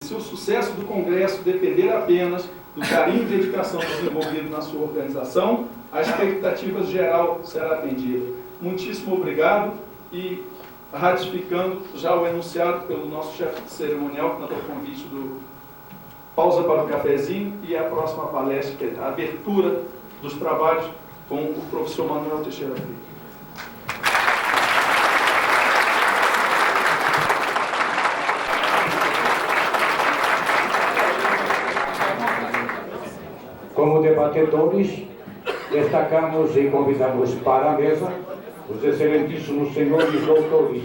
se o sucesso do Congresso depender apenas do carinho e dedicação dos envolvidos na sua organização, a expectativa geral será atendida. Muitíssimo obrigado e ratificando já o enunciado pelo nosso chefe de cerimonial, que mandou o convite do Pausa para o Cafezinho, e a próxima palestra, que é a abertura dos trabalhos com o professor Manuel Teixeira Filho. Como debatedores, destacamos e convidamos para a mesa os excelentíssimos senhores doutores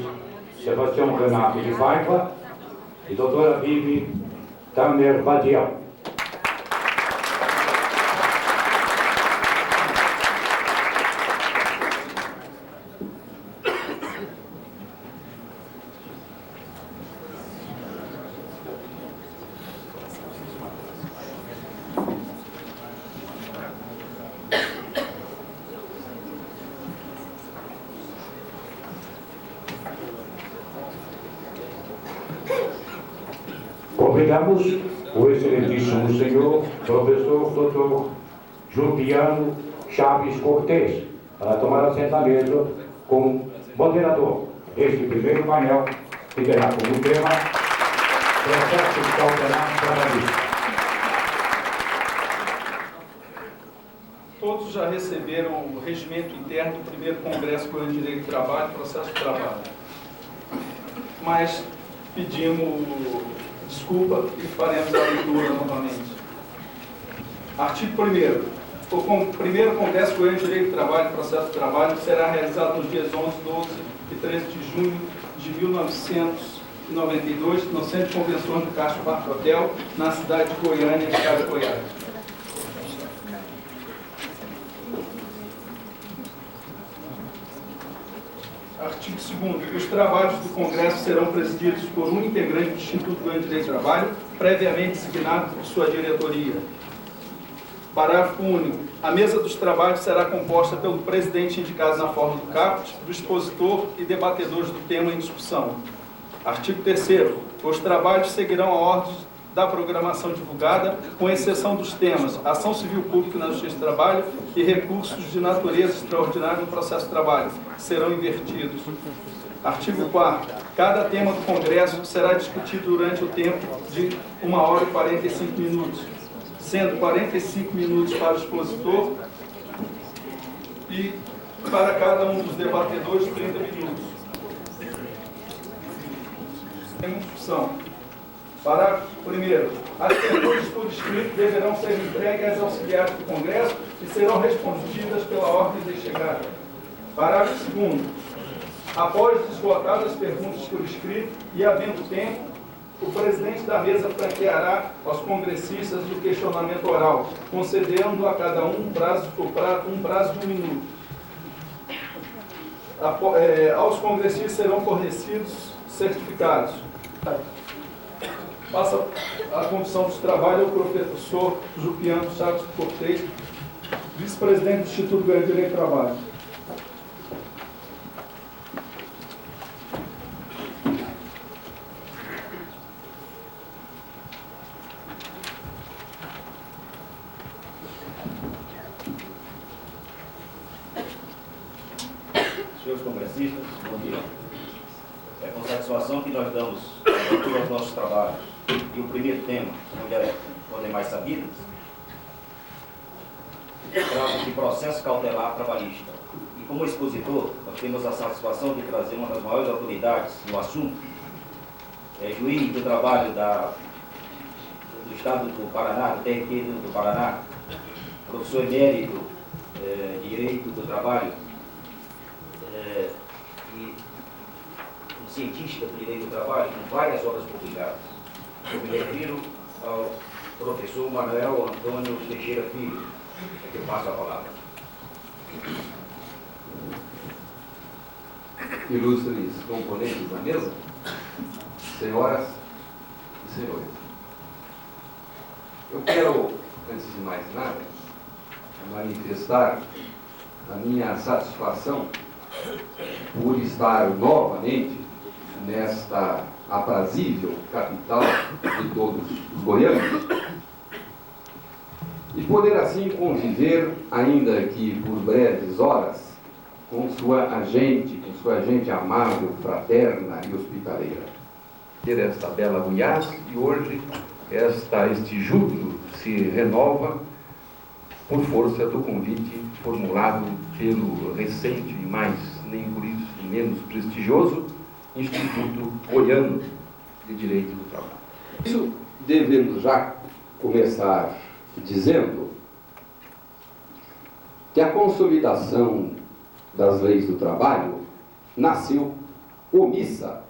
Sebastião Renato de Paiva e doutora Vivi Tamer Badial. Convidamos o excelentíssimo senhor professor Dr. Juliano Chaves Cortez para tomar assento na mesa como moderador deste primeiro painel, que terá como tema processo cautelar trabalhista. Todos já receberam o regimento interno do primeiro Congresso Goiano de Direito do Trabalho, processo de trabalho. Mas pedimos desculpa e faremos a leitura novamente. Artigo 1º. O primeiro Congresso Goiano de Direito do Trabalho, processo de trabalho, será realizado nos dias 11, 12 e 13 de junho de 1992, no Centro de Convenções do Castro Parque Hotel, na cidade de Goiânia, estado de Goiás. Artigo 2º. Os trabalhos do Congresso serão presididos por um integrante do Instituto Goiano de Direito do Trabalho, previamente designado por sua diretoria. Parágrafo único. A mesa dos trabalhos será composta pelo presidente indicado na forma do caput, do expositor e debatedores do tema em discussão. Artigo 3º. Os trabalhos seguirão a ordem da programação divulgada, com exceção dos temas ação civil pública na justiça do trabalho e recursos de natureza extraordinária no processo de trabalho, que serão invertidos. Artigo 4º. Cada tema do Congresso será discutido durante o tempo de 1 hora e 45 minutos, sendo 45 minutos para o expositor e para cada um dos debatedores 30 minutos. Em discussão. Parágrafo 1º. As perguntas por escrito deverão ser entregues aos auxiliares do Congresso e serão respondidas pela ordem de chegada. Parágrafo 2º. Após esgotadas as perguntas por escrito e havendo tempo, o presidente da mesa franqueará aos congressistas o questionamento oral, concedendo a cada um um prazo de 1 minuto. Aos congressistas serão fornecidos certificados. Passa a condução dos trabalhos ao professor Juliano Chaves Cortez, vice-presidente do Instituto Goiano de Direito do Trabalho. Senhores congressistas, bom dia. É com satisfação que nós damos abertura aos nossos trabalhos. E o primeiro tema, onde é mais sabido, trata de processo cautelar trabalhista. E como expositor, nós temos a satisfação de trazer uma das maiores autoridades no assunto, juiz do trabalho do Estado do Paraná, do TRT do Paraná, professor emérito de Direito do Trabalho, e um cientista do Direito do Trabalho, com várias obras publicadas. Eu me refiro ao professor Manuel Antônio Teixeira Filho, é que eu passo a palavra. Ilustres componentes da mesa, senhoras e senhores. Eu quero, antes de mais nada, manifestar a minha satisfação por estar novamente nesta aprazível capital de todos os goianos, e poder assim conviver, ainda que por breves horas, com sua gente amável, fraterna e hospitaleira. Ter esta bela Goiás, e hoje este júbilo se renova por força do convite formulado pelo recente e mais, nem por isso menos prestigioso, Instituto Goiano de Direito do Trabalho. Isso devemos já começar dizendo que a consolidação das leis do trabalho nasceu omissa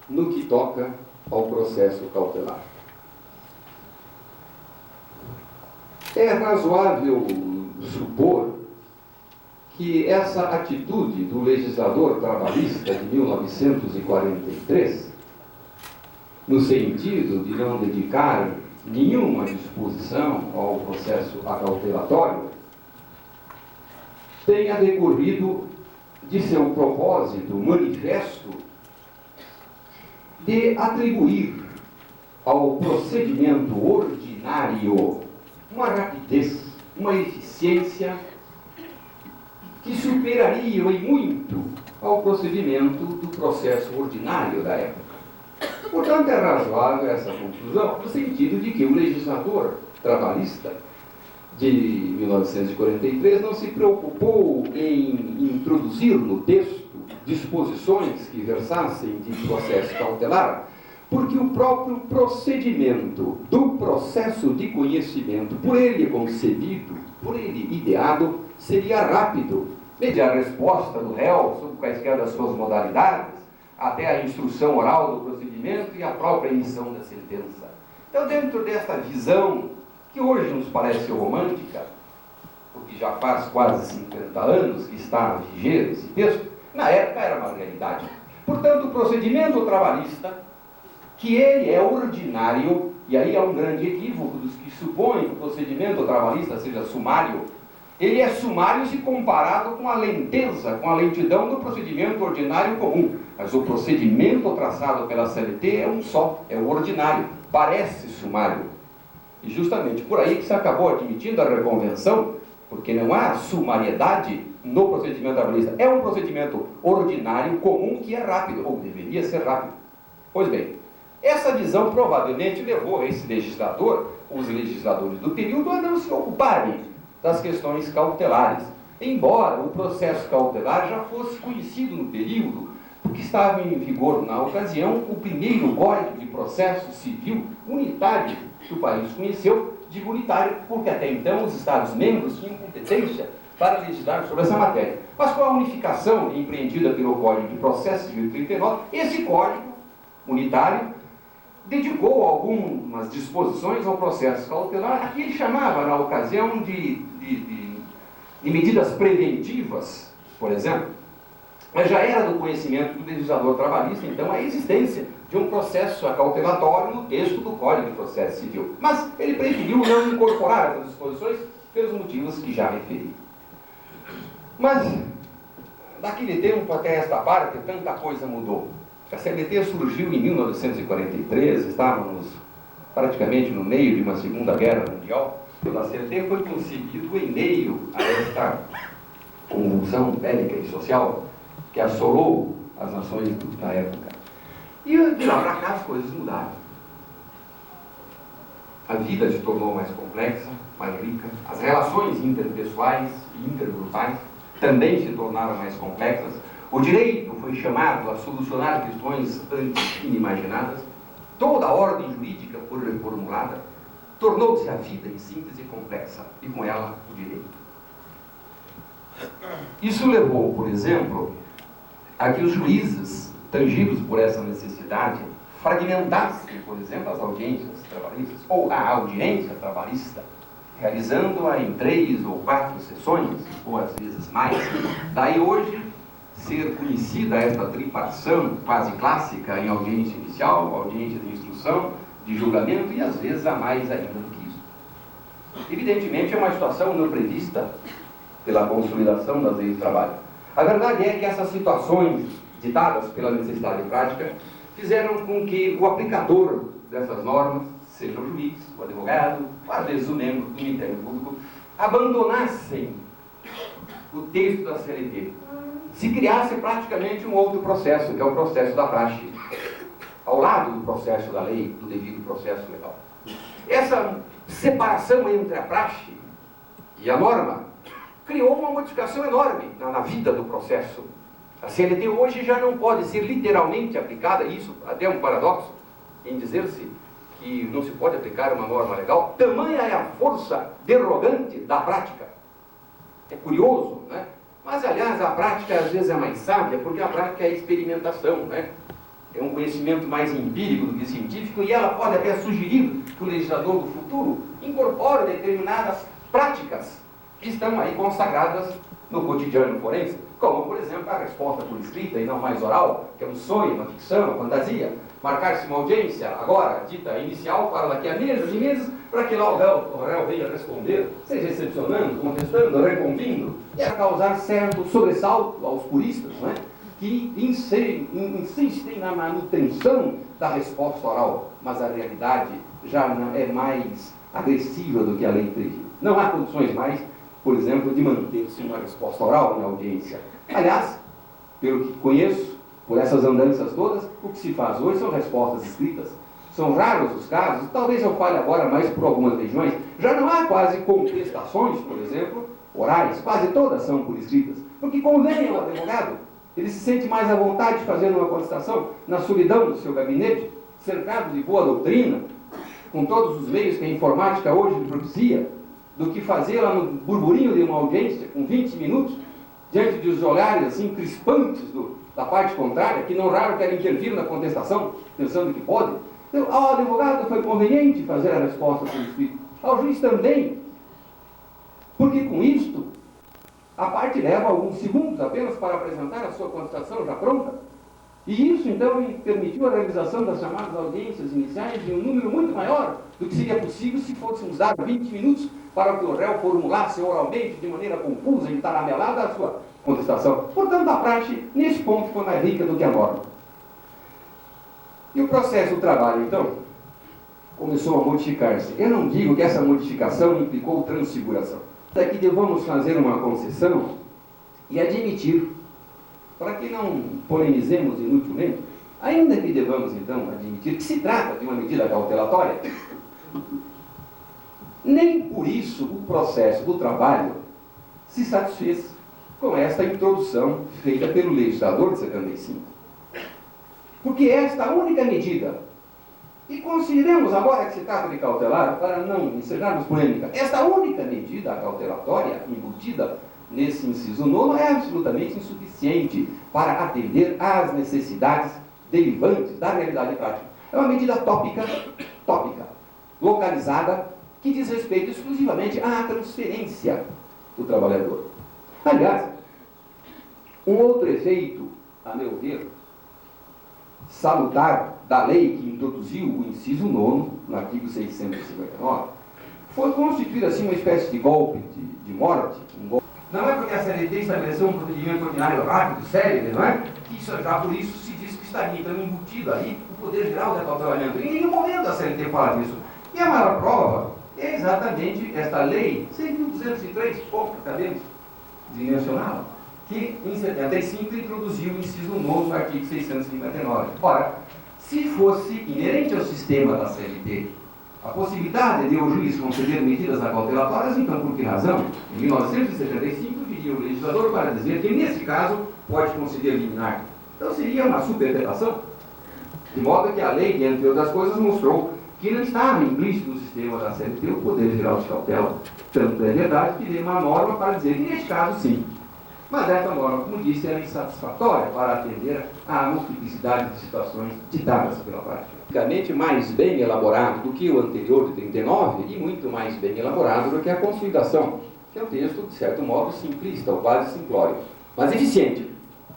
no que toca ao processo cautelar. É razoável supor que essa atitude do legislador trabalhista de 1943, no sentido de não dedicar nenhuma disposição ao processo acautelatório, tenha decorrido de seu propósito manifesto de atribuir ao procedimento ordinário uma rapidez, uma eficiência que superariam em muito ao procedimento do processo ordinário da época. Portanto, é razoável essa conclusão, no sentido de que o legislador trabalhista de 1943 não se preocupou em introduzir no texto disposições que versassem de processo cautelar, porque o próprio procedimento do processo de conhecimento, por ele concebido, por ele ideado, seria rápido, desde a resposta do réu sobre quaisquer das suas modalidades, até a instrução oral do procedimento e a própria emissão da sentença. Então, dentro desta visão, que hoje nos parece romântica, porque já faz quase 50 anos que está a viger esse texto, na época era uma realidade. Portanto, o procedimento trabalhista, que ele é ordinário, e aí há um grande equívoco dos que supõem que o procedimento trabalhista seja sumário. Ele é sumário se comparado com a lenteza, com a lentidão do procedimento ordinário comum. Mas o procedimento traçado pela CLT é um só, é o ordinário, parece sumário. E justamente por aí que se acabou admitindo a reconvenção, porque não há sumariedade no procedimento trabalhista. É um procedimento ordinário comum que é rápido, ou deveria ser rápido. Pois bem, essa visão provavelmente levou esse legislador, os legisladores do período, a não se ocuparem das questões cautelares, embora o processo cautelar já fosse conhecido no período, porque estava em vigor na ocasião o primeiro Código de Processo Civil unitário que o país conheceu. Digo unitário porque até então os Estados-membros tinham competência para legislar sobre essa matéria. Mas com a unificação empreendida pelo Código de Processo Civil 39, esse Código unitário dedicou algumas disposições ao processo cautelar, a que ele chamava, na ocasião, de medidas preventivas, por exemplo. Mas já era do conhecimento do legislador trabalhista, então, a existência de um processo acautelatório no texto do Código de Processo Civil. Mas ele preferiu não incorporar essas disposições pelos motivos que já referi. Mas, daquele tempo até esta parte, tanta coisa mudou. A CLT surgiu em 1943, estávamos praticamente no meio de uma Segunda Guerra Mundial. A CLT foi concebido em meio a esta convulsão bélica e social que assolou as nações da época. E de lá para cá as coisas mudaram. A vida se tornou mais complexa, mais rica. As relações interpessoais e intergrupais também se tornaram mais complexas. O direito foi chamado a solucionar questões antes inimaginadas. Toda a ordem jurídica foi reformulada. Tornou-se a vida, em síntese, complexa, e com ela o direito. Isso levou, por exemplo, a que os juízes, tangidos por essa necessidade, fragmentassem, por exemplo, as audiências trabalhistas, ou a audiência trabalhista, realizando-a em 3 ou 4 sessões, ou às vezes mais. Daí hoje ser conhecida esta tripartição quase clássica em audiência inicial, audiência de instrução, de julgamento, e às vezes a mais ainda do que isso. Evidentemente é uma situação não prevista pela consolidação das leis do trabalho. A verdade é que essas situações ditadas pela necessidade prática fizeram com que o aplicador dessas normas, seja o juiz, o advogado, ou às vezes o membro do Ministério Público, abandonassem o texto da CLT. Se criasse praticamente um outro processo, que é o processo da praxe, ao lado do processo da lei, do devido processo legal. Essa separação entre a praxe e a norma criou uma modificação enorme na vida do processo. A CLT hoje já não pode ser literalmente aplicada, isso até é um paradoxo, em dizer-se que não se pode aplicar uma norma legal, tamanha é a força derrogante da prática. É curioso, né? Mas, aliás, a prática às vezes é mais sábia, porque a prática é a experimentação, né? É um conhecimento mais empírico do que científico, e ela pode até sugerir que o legislador do futuro incorpore determinadas práticas que estão aí consagradas no cotidiano forense, como, por exemplo, a resposta por escrita e não mais oral, que é um sonho, uma ficção, uma fantasia. Marcar-se uma audiência, agora, dita inicial, para daqui a meses e meses, para que lá o réu venha responder, seja recepcionando, contestando, reconvindo, e a causar certo sobressalto aos puristas, né, que insistem na manutenção da resposta oral, mas a realidade já não é mais agressiva do que a lei prevê. Não há condições mais, por exemplo, de manter-se uma resposta oral na audiência. Aliás, pelo que conheço, por essas andanças todas, o que se faz hoje são respostas escritas. São raros os casos, talvez eu fale agora mais por algumas regiões, já não há quase contestações, por exemplo, orais, quase todas são por escritas, porque convém ao advogado, ele se sente mais à vontade fazendo uma contestação na solidão do seu gabinete, cercado de boa doutrina, com todos os meios que a informática hoje lhe propicia, do que fazê-la no burburinho de uma audiência, com 20 minutos, diante dos olhares assim crispantes da parte contrária, que não raro querem intervir na contestação, pensando que pode. Então, ao advogado foi conveniente fazer a resposta por escrito, ao juiz também, porque com isto, a parte leva alguns segundos apenas para apresentar a sua contestação já pronta, e isso então permitiu a realização das chamadas audiências iniciais em um número muito maior do que seria possível se fôssemos dar 20 minutos para que o réu formulasse oralmente, de maneira confusa e taramelada, a sua contestação. Portanto, a praxe, nesse ponto, foi mais rica do que a norma. E o processo do trabalho, então, começou a modificar-se. Eu não digo que essa modificação implicou transfiguração. É que devamos fazer uma concessão e admitir, para que não polemizemos inutilmente, ainda que devamos, então, admitir que se trata de uma medida cautelatória, nem por isso o processo do trabalho se satisfez com esta introdução feita pelo legislador de 75. Porque esta única medida, e consideremos agora que se trata de cautelar, para não encerrarmos polêmica, esta única medida cautelatória embutida nesse inciso 9 é absolutamente insuficiente para atender às necessidades derivantes da realidade prática. É uma medida tópica, localizada, que diz respeito exclusivamente à transferência do trabalhador. Aliás, um outro efeito, a meu ver, salutar da lei que introduziu o inciso 9, no artigo 659, foi constituir assim uma espécie de golpe de morte. Não é porque a CLT estabeleceu um procedimento ordinário rápido, célere, não é? Que já por isso se diz que estaria então embutido ali o poder geral de acautelamento. Em nenhum momento a CLT fala disso. E a maior prova é exatamente esta lei 6.203, pouco acabemos de mencioná-la, que em 75 introduziu o inciso 9 do artigo 659. Ora, se fosse inerente ao sistema da CLT a possibilidade de o juiz conceder medidas acautelatórias, então por que razão? Em 1975 viria o legislador para dizer que nesse caso pode conceder liminar. Então seria uma superfetação, de modo que a lei, entre outras coisas, mostrou que não estava implícito no sistema da CLT o poder geral de cautela. Tanto é verdade que deu uma norma para dizer que neste caso sim. Mas essa norma, como disse, era insatisfatória para atender à multiplicidade de situações ditadas pela prática. Basicamente mais bem elaborado do que o anterior de 39 e muito mais bem elaborado do que a consolidação, que é um texto, de certo modo, simplista ou quase simplório, mas eficiente.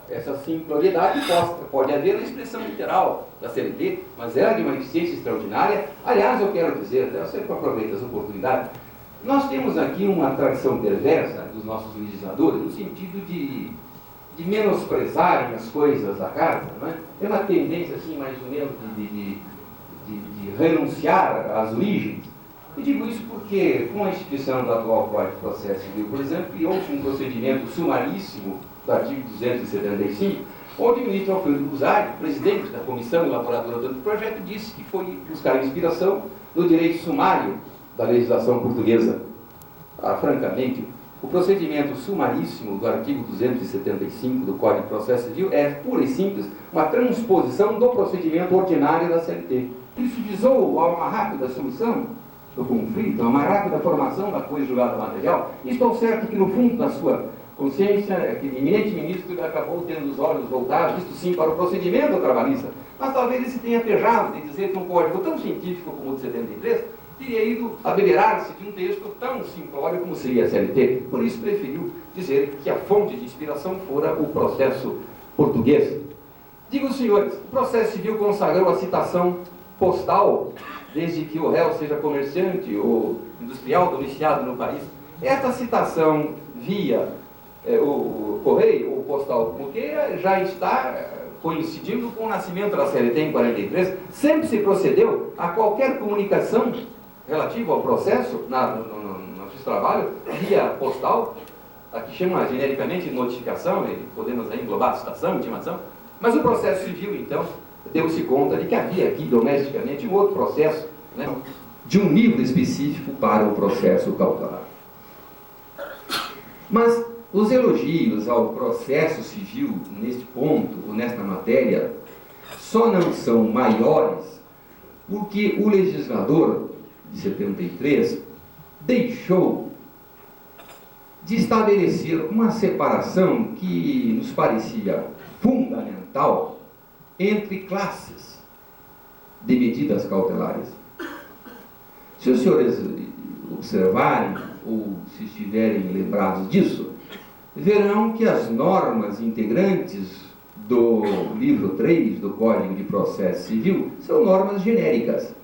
Essa simploriedade pode haver na expressão literal da CLT, mas ela é de uma eficiência extraordinária. Aliás, eu quero dizer, eu sempre aproveito as oportunidades, nós temos aqui uma tradição perversa dos nossos legisladores, no sentido de de menosprezarem as coisas da casa, não é? Tem uma tendência, assim, mais ou menos, de renunciar às origens. E digo isso porque, com a instituição do atual Código de Processo Civil, por exemplo, criou-se um procedimento sumaríssimo do artigo 275, onde o ministro Alfredo Guzari, presidente da comissão elaboradora do projeto, disse que foi buscar inspiração no direito sumário da legislação portuguesa. Francamente, o procedimento sumaríssimo do artigo 275 do Código de Processo Civil é pura e simples uma transposição do procedimento ordinário da CLT. Isso visou a uma rápida solução do conflito, a uma rápida formação da coisa julgada material. E estou certo que, no fundo da sua consciência, aquele eminente ministro acabou tendo os olhos voltados, isto sim, para o procedimento trabalhista. Mas talvez ele se tenha pejado de dizer que um código tão científico como o de 73 teria ido abeberar-se de um texto tão simplório como seria a CLT. Por isso preferiu dizer que a fonte de inspiração fora o processo português. Digo aos senhores, o processo civil consagrou a citação postal, desde que o réu seja comerciante ou industrial domiciliado no país. Esta citação via o correio ou postal, como queira, já está coincidindo com o nascimento da CLT em 43. Sempre se procedeu a qualquer comunicação relativa ao processo no nosso trabalho via postal, a que chama genericamente de notificação, e podemos aí englobar citação, intimação. Mas o processo civil, então, deu-se conta de que havia aqui domesticamente um outro processo, né, de um livro específico para o processo cautelar. Mas os elogios ao processo civil neste ponto, ou nesta matéria, só não são maiores porque o legislador de 73 deixou de estabelecer uma separação que nos parecia fundamental entre classes de medidas cautelares. Se os senhores observarem, ou se estiverem lembrados disso, verão que as normas integrantes do livro 3 do Código de Processo Civil são normas genéricas.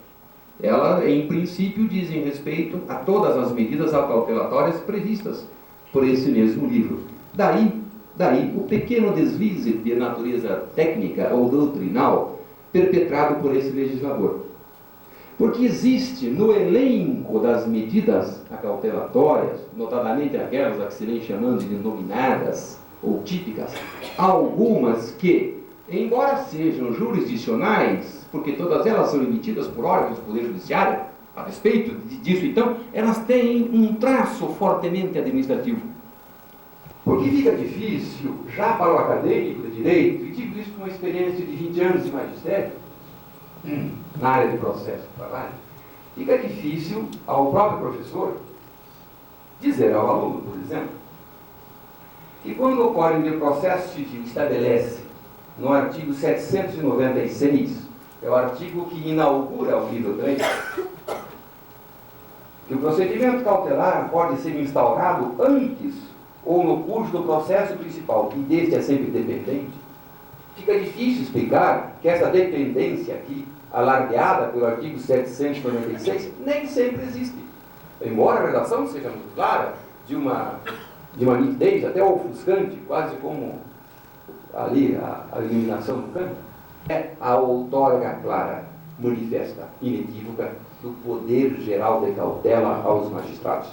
Elas, em princípio, dizem respeito a todas as medidas acautelatórias previstas por esse mesmo livro. Daí o pequeno deslize de natureza técnica ou doutrinal perpetrado por esse legislador. Porque existe no elenco das medidas acautelatórias, notadamente aquelas a que se vem chamando de denominadas ou típicas, algumas que, embora sejam jurisdicionais, porque todas elas são emitidas por órgãos do Poder Judiciário, a respeito disso, então, elas têm um traço fortemente administrativo. Porque fica difícil, já para o acadêmico de direito, e digo isso com uma experiência de 20 anos de magistério, na área de processo de trabalho, fica difícil ao próprio professor dizer ao aluno, por exemplo, que quando o Código de Processo Civil estabelece, no artigo 796, é o artigo que inaugura o livro 3, que o procedimento cautelar pode ser instaurado antes ou no curso do processo principal, e deste é sempre dependente, fica difícil explicar que essa dependência aqui, alardeada pelo artigo 796, nem sempre existe. Embora a redação seja muito clara, de uma nitidez até ofuscante, quase como ali a eliminação do campo, é a outorga clara, manifesta, inequívoca, do poder geral de cautela aos magistrados.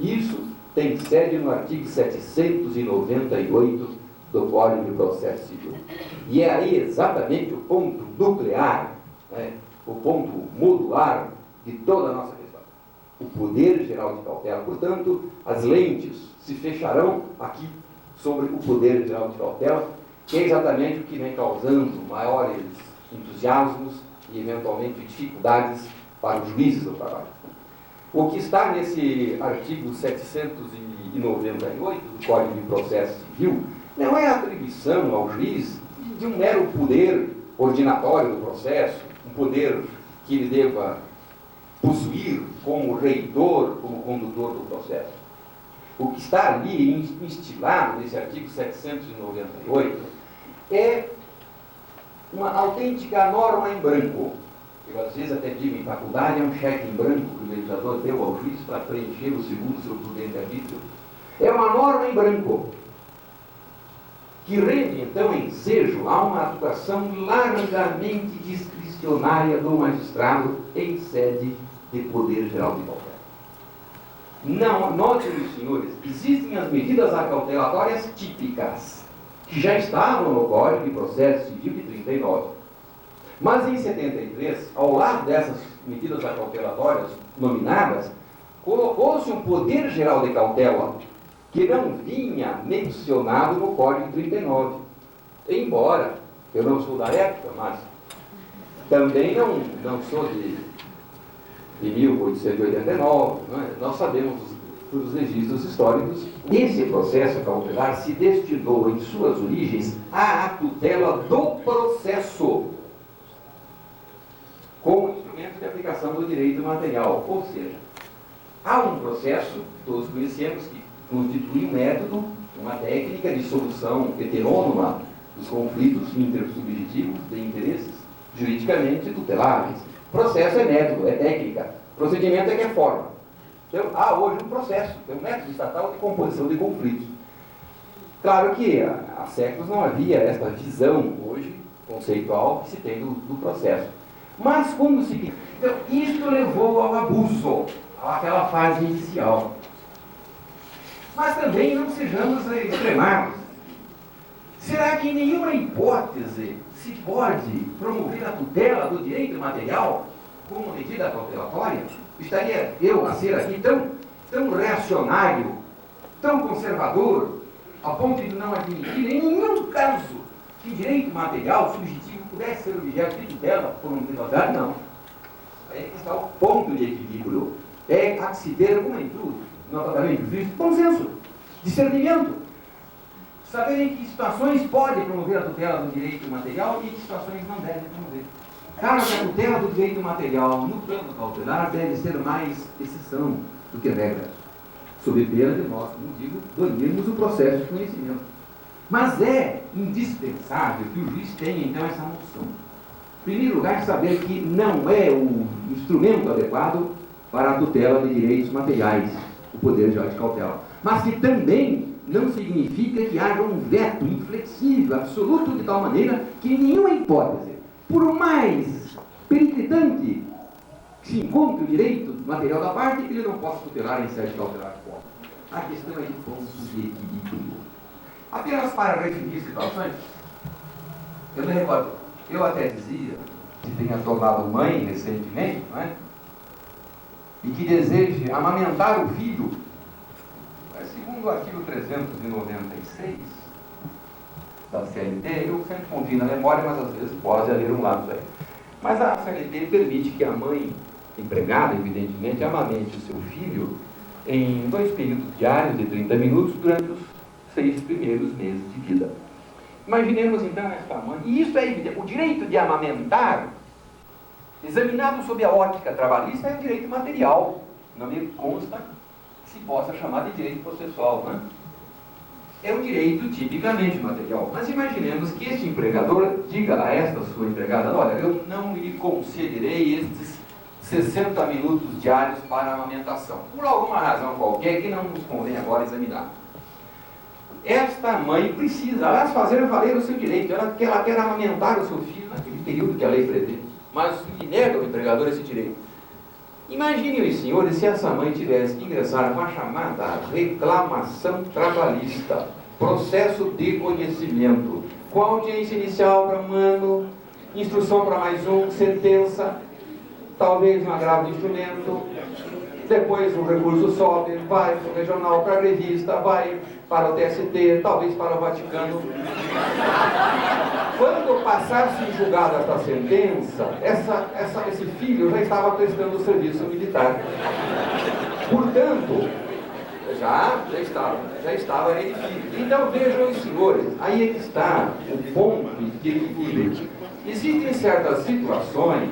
Isso tem sede no artigo 798 do Código de Processo Civil. E é aí exatamente o ponto nuclear, né, o ponto modular de toda a nossa questão. O poder geral de cautela. Portanto, as lentes se fecharão aqui sobre o poder geral de cautela, que é exatamente o que vem causando maiores entusiasmos e, eventualmente, dificuldades para os juízes do trabalho. O que está nesse artigo 798 do Código de Processo Civil não é a atribuição ao juiz de um mero poder ordinatório do processo, um poder que ele deva possuir como reitor, como condutor do processo. O que está ali instilado nesse artigo 798 é uma autêntica norma em branco. Eu às vezes até digo em faculdade, é um cheque em branco que o legislador deu ao juiz para preencher o segundo seu prudente arbítrio. É uma norma em branco que rende, então, ensejo a uma atuação largamente discricionária do magistrado em sede de poder geral de cautela. Não, notem, meus senhores, existem as medidas acautelatórias típicas, que já estavam no Código de Processo Civil de 39. Mas em 73, ao lado dessas medidas acautelatórias nominadas, colocou-se um poder geral de cautela, que não vinha mencionado no Código 39. Embora eu não sou da época, mas também não sou de 1889, não é? Nós sabemos dos registros históricos, esse processo cautelar se destinou em suas origens à tutela do processo, como instrumento de aplicação do direito material. Ou seja, há um processo, todos conhecemos, que constitui um método, uma técnica de solução heterônoma dos conflitos intersubjetivos de interesses juridicamente tuteláveis. Processo é método, é técnica. Procedimento é que é forma. Então, há hoje um processo, é um método estatal de composição de conflitos. Claro que há séculos não havia esta visão hoje conceitual que se tem do processo. Mas quando se... Então, isto levou ao abuso, àquela fase inicial. Mas também não sejamos extremados. Será que em nenhuma hipótese se pode promover a tutela do direito material como medida cautelatória? Estaria eu a ser aqui tão reacionário, tão conservador, a ponto de não admitir em nenhum caso que direito material subjetivo pudesse ser objeto de tutela por uma privadade? Não. Aí é que está o ponto de equilíbrio. É a que se ter, como em tudo, notadamente visto, bom senso, discernimento. Saber em que situações pode promover a tutela do direito material e em que situações não deve promover. Claro que a tutela do direito material no plano cautelar deve ser mais exceção do que regra, sob pena de nós, como digo, banirmos o processo de conhecimento. Mas é indispensável que o juiz tenha, então, essa noção. Em primeiro lugar, saber que não é o instrumento adequado para a tutela de direitos materiais, o poder geral de cautela. Mas que também não significa que haja um veto inflexível, absoluto, de tal maneira que em nenhuma hipótese, por mais periclitante que se encontre o direito material da parte, ele não possa tutelar em sede cautelar fora. A questão é de ponto de equilíbrio. Apenas para definir situações, eu me recordo, eu até dizia que tenha tornado mãe recentemente, não é? E que deseje amamentar o filho, segundo o artigo 396 da CLT, eu sempre confio na memória, mas às vezes pode haver um lapso aí. Mas a CLT permite que a mãe empregada, evidentemente, amamente o seu filho em 2 períodos diários de 30 minutos durante os 6 primeiros meses de vida. Imaginemos então esta mãe, e isso é evidente, o direito de amamentar, examinado sob a ótica trabalhista, é um direito material, não me consta que se possa chamar de direito processual, né? É um direito tipicamente material. Mas imaginemos que este empregador diga a esta sua empregada: olha, eu não lhe concederei estes 60 minutos diários para a amamentação, por alguma razão qualquer que não nos convém agora examinar. Esta mãe precisa, aliás, fazer valer o seu direito. Ela quer amamentar o seu filho naquele período que a lei prevê, mas lhe nega ao empregador esse direito. Imaginem os senhores se essa mãe tivesse que ingressar com a chamada reclamação trabalhista, processo de conhecimento, com audiência inicial para 1 ano, instrução para mais 1, sentença, talvez um agravo de instrumento, depois o recurso sobe, vai para o regional, para a revista, vai para o TST, talvez para o Vaticano. Quando passasse em julgado esta sentença, esse filho já estava prestando serviço militar. Portanto, já estava ele filho. Então vejam os senhores, aí é que está o ponto de equilíbrio. Existem certas situações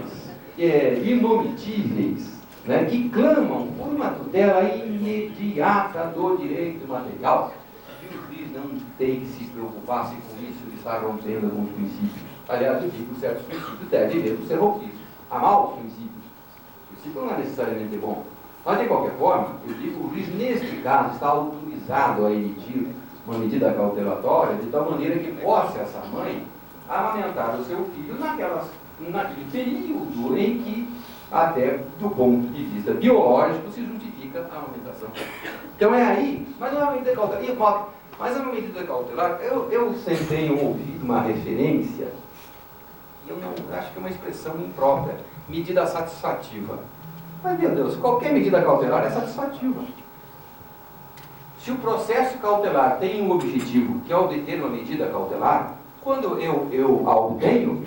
inomitíveis, né, que clamam por uma tutela imediata do direito material. E o juiz não tem que se preocupar se com isso ele está rompendo alguns princípios. Aliás, eu digo que certos princípios devem mesmo ser rompidos. Há maus princípios. O princípio não é necessariamente bom. Mas, de qualquer forma, eu digo que o juiz, neste caso, está autorizado a emitir uma medida cautelatória, de tal maneira que possa essa mãe amamentar o seu filho naquele período em que, até do ponto de vista biológico, se justifica a amamentação. Então é aí, mas não é uma medida cautelar. Mas é uma medida cautelar. Eu sempre tenho ouvido uma referência, eu não acho que é uma expressão imprópria, medida satisfativa. Mas, meu Deus, qualquer medida cautelar é satisfativa. Se o processo cautelar tem um objetivo, que é obter uma medida cautelar, quando eu a obtenho,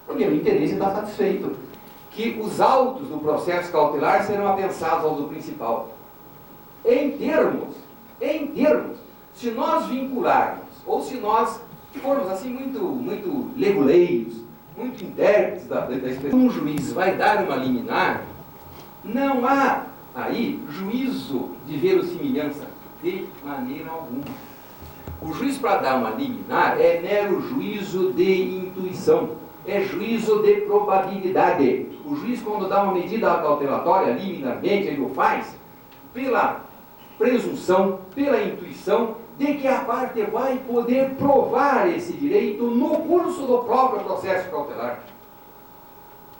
o meu interesse está satisfeito. Que os autos do processo cautelar serão apensados ao do principal. Em termos, se nós vincularmos, ou se nós formos assim muito leguleiros, muito intérpretes da expressão, um juiz vai dar uma liminar, não há aí juízo de verossimilhança, de maneira alguma. O juiz, para dar uma liminar, é mero juízo de intuição, é juízo de probabilidade. O juiz, quando dá uma medida cautelatória, liminarmente, ele o faz pela presunção, pela intuição, de que a parte vai poder provar esse direito no curso do próprio processo cautelar.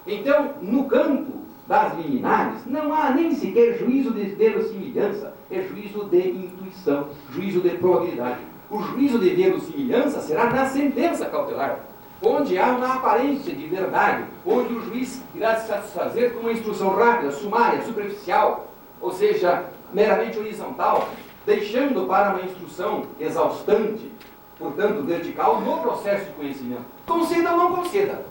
Então, no campo das liminares, não há nem sequer juízo de verossimilhança, é juízo de intuição, juízo de probabilidade. O juízo de verossimilhança será na sentença cautelar, onde há uma aparência de verdade, onde o juiz irá se satisfazer com uma instrução rápida, sumária, superficial, ou seja, meramente horizontal, deixando para uma instrução exaustante, portanto vertical, no processo de conhecimento. Conceda ou não conceda.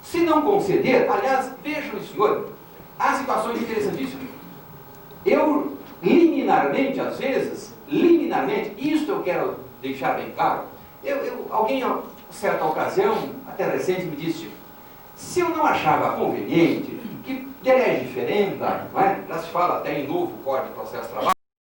Se não conceder, aliás, vejam, senhor, há situações interessantíssimas. Eu, liminarmente, às vezes, isto eu quero deixar bem claro, alguém, a certa ocasião, até recente, me disse, se eu não achava conveniente, que de aliás diferente, não é? Já se fala até em novo Código de Processo de Trabalho,